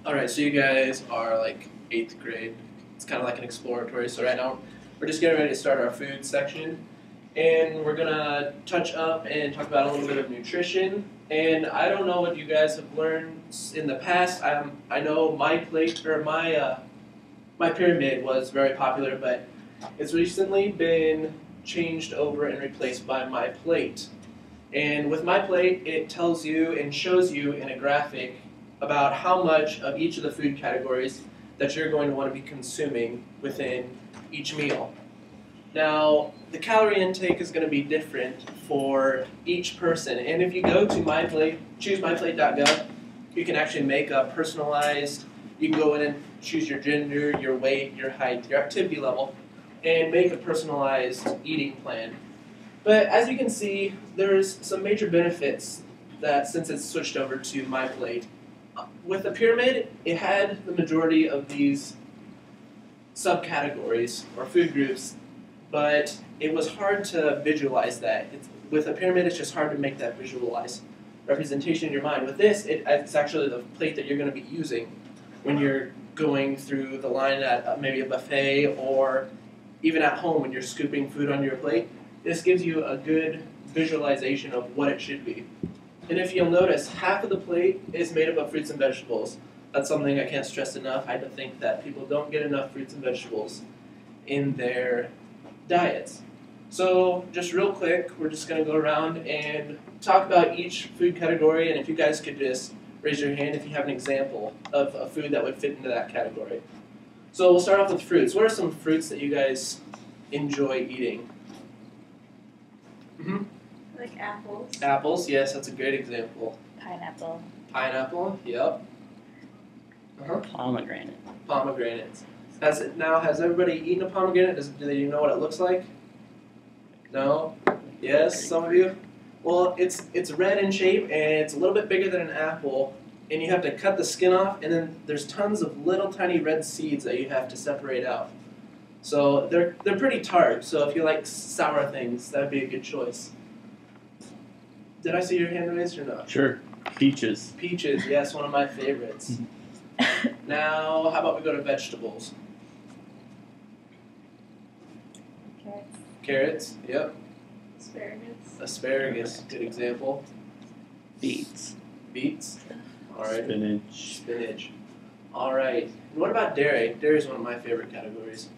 Alright, so you guys are like 8th grade. It's kind of like an exploratory. So right now we're just getting ready to start our food section. And we're going to touch up and talk about a little bit of nutrition. And I don't know what you guys have learned in the past. I know my plate, or my pyramid was very popular, but it's recently been changed over and replaced by my plate. And with my plate, it tells you and shows you in a graphic about how much of each of the food categories that you're going to want to be consuming within each meal. Now, the calorie intake is going to be different for each person. And if you go to choosemyplate.gov, you can actually make a personalized, you can go in and choose your gender, your weight, your height, your activity level, and make a personalized eating plan. But as you can see, there's some major benefits that since it's switched over to my plate. With the pyramid, it had the majority of these subcategories or food groups, but it was hard to visualize that. With a pyramid, it's just hard to make that visualize representation in your mind. With this, it's actually the plate that you're going to be using when you're going through the line at maybe a buffet or even at home when you're scooping food on your plate. This gives you a good visualization of what it should be. And if you'll notice, half of the plate is made up of fruits and vegetables. That's something I can't stress enough. I think that people don't get enough fruits and vegetables in their diets. So just real quick, we're just going to go around and talk about each food category, and if you guys could just raise your hand if you have an example of a food that would fit into that category. So we'll start off with fruits. What are some fruits that you guys enjoy eating? Like apples. Apples, yes, that's a great example. Pineapple. Pineapple, yep. Pomegranate. Pomegranates. Has everybody eaten a pomegranate? Do they know what it looks like? No? Yes, some of you? Well, it's red in shape, and it's a little bit bigger than an apple, and you have to cut the skin off, and then there's tons of little tiny red seeds that you have to separate out. So they're pretty tart, so if you like sour things, that would be a good choice. Did I see your hand raised or not? Sure. Peaches. Peaches, yes, one of my favorites. Now, how about we go to vegetables? Carrots. Carrots, yep. Asparagus. Asparagus, good example. Beets. Beets, all right. Spinach. Spinach. All right. And what about dairy? Dairy is one of my favorite categories.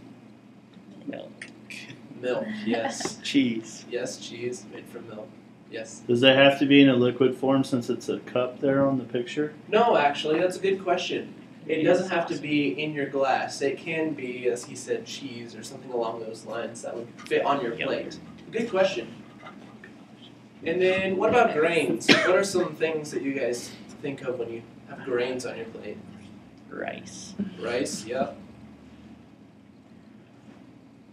Milk. Milk, yes. Cheese. Yes, cheese made from milk. Yes. Does that have to be in a liquid form since it's a cup there on the picture? No, actually, that's a good question. It doesn't have to be in your glass. It can be, as he said, cheese or something along those lines that would fit on your plate. Good question. And then what about grains? What are some things that you guys think of when you have grains on your plate? Rice. Rice, yep.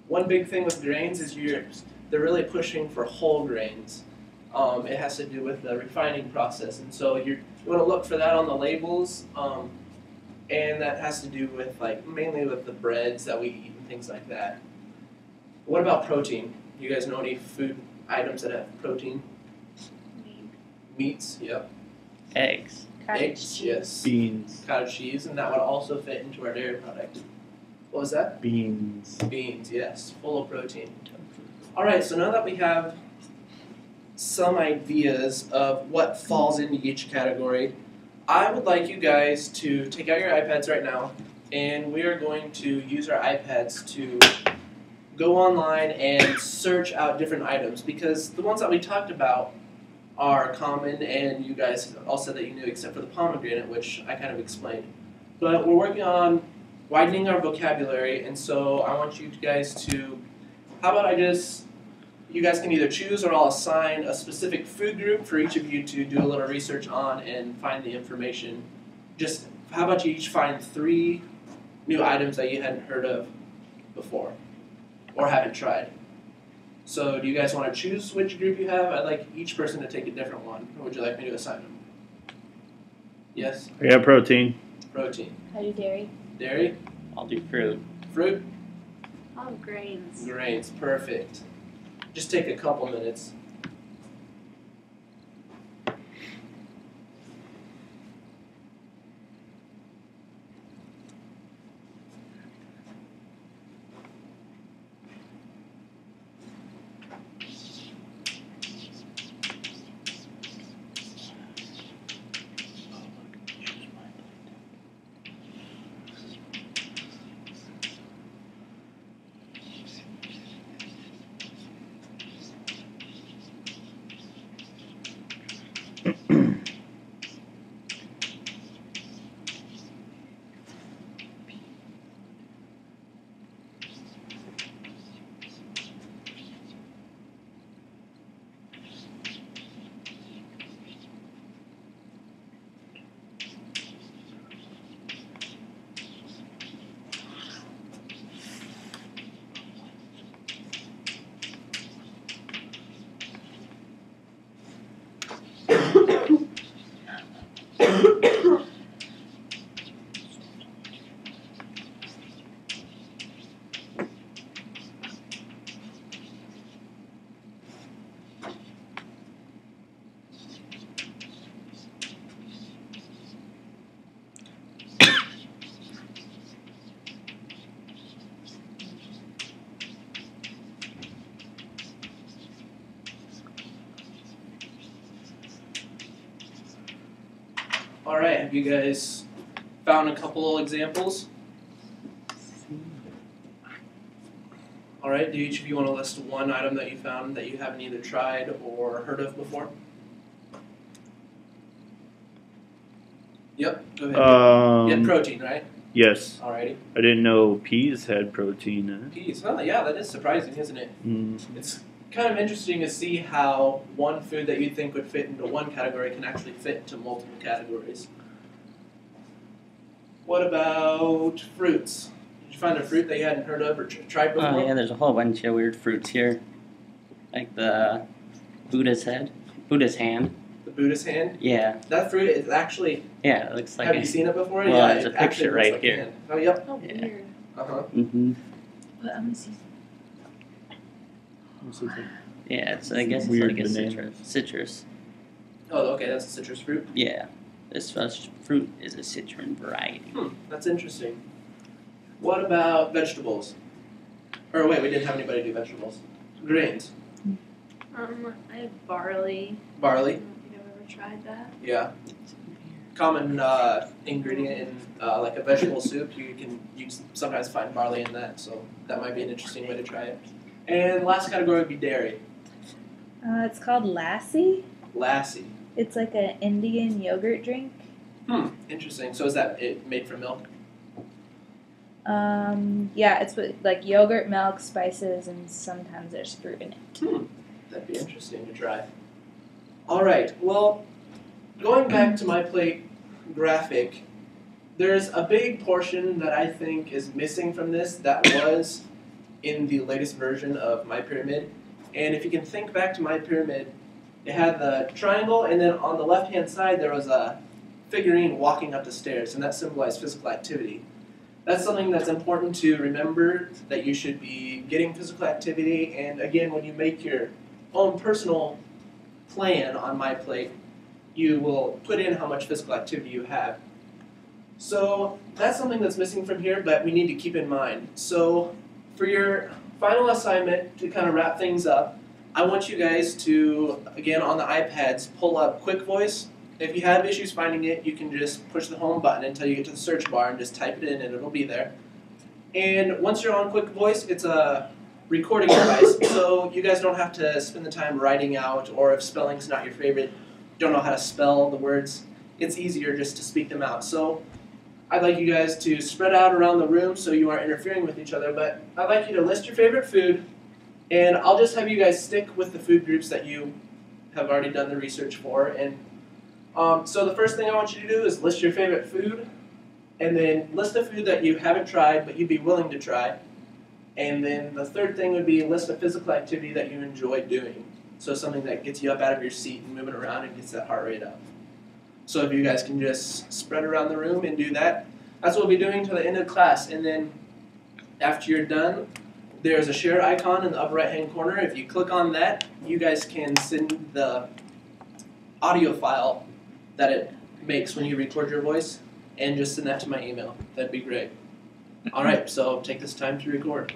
One big thing with grains is they're really pushing for whole grains. It has to do with the refining process, and so you want to look for that on the labels, and that has to do with mainly with the breads that we eat and things like that. What about protein? You guys know any food items that have protein? Meats, yep. Eggs. Eggs, yes. Beans. Cottage cheese, and that would also fit into our dairy product. What was that? Beans. Beans, yes, full of protein. All right, so now that we have some ideas of what falls into each category, I would like you guys to take out your iPads right now, and we are going to use our iPads to go online and search out different items, because the ones that we talked about are common, and you guys all said that you knew except for the pomegranate, which I kind of explained. But we're working on widening our vocabulary, and so I want you guys to, how about you guys can either choose or I'll assign a specific food group for each of you to do a little research on and find the information. Just, how about you each find 3 new items that you hadn't heard of before or haven't tried. So do you guys want to choose which group you have? I'd like each person to take a different one. Or would you like me to assign them? Yes? I got protein. Protein. I do dairy. Dairy? I'll do fruit. Fruit? Oh, grains. Grains, perfect. Just take a couple minutes. All right, have you guys found a couple examples? All right, do each of you want to list one item that you found that you haven't either tried or heard of before? Yep, go ahead. You had protein, right? Yes. Alrighty. I didn't know peas had protein in it. Peas, oh yeah, that is surprising, isn't it? Mm. It's kind of interesting to see how one food that you'd think would fit into one category can actually fit into multiple categories. What about fruits? Did you find a fruit that you hadn't heard of or tried before? Oh yeah, there's a whole bunch of weird fruits here, like the Buddha's hand. The Buddha's hand? Yeah. That fruit is actually. Yeah, it looks like. Have you seen it before? Well, yeah, there's a it actually picture looks right like a here. hand. Oh, yep. Oh, Yeah. weird. Uh-huh. Mm-hmm. What, let me see. Yeah, it's I guess Weird it's like banana. a citrus. Oh, okay, that's a citrus fruit. Yeah, this fruit is a citron variety. That's interesting. What about vegetables? Or wait, we didn't have anybody do vegetables. Grains. I have barley. I Barley. don't think I've ever tried that. Yeah. Common ingredient in like a vegetable soup. You can sometimes find barley in that, so that might be an interesting way to try it. And last category would be dairy. It's called lassi. Lassi. It's like an Indian yogurt drink. Interesting. So is that it made from milk? Yeah, it's with like yogurt, milk, spices, and sometimes there's fruit in it. That'd be interesting to try. All right. Well, going back to my plate graphic, there's a big portion that I think is missing from this that was in the latest version of my pyramid. And if you can think back to my pyramid, it had the triangle, and then on the left-hand side there was a figurine walking up the stairs, and that symbolized physical activity. That's something that's important to remember, that you should be getting physical activity, and again, when you make your own personal plan on my plate, you will put in how much physical activity you have. So that's something that's missing from here, but we need to keep in mind. So for your final assignment, to kind of wrap things up, I want you guys to, again on the iPads, pull up QuickVoice. If you have issues finding it, you can just push the home button until you get to the search bar and just type it in and it'll be there. And once you're on QuickVoice, it's a recording device, so you guys don't have to spend the time writing out, or if spelling's not your favorite, don't know how to spell the words, it's easier just to speak them out. So I'd like you guys to spread out around the room so you aren't interfering with each other, but I'd like you to list your favorite food, and I'll just have you guys stick with the food groups that you have already done the research for. And so the first thing I want you to do is list your favorite food, and then list a food that you haven't tried but you'd be willing to try. And then the third thing would be list a physical activity that you enjoy doing. So something that gets you up out of your seat and moving around and gets that heart rate up. So if you guys can just spread around the room and do that, that's what we'll be doing to the end of class. And then after you're done, there's a share icon in the upper right hand corner. If you click on that, you guys can send the audio file that it makes when you record your voice and just send that to my email. That'd be great. All right, so take this time to record.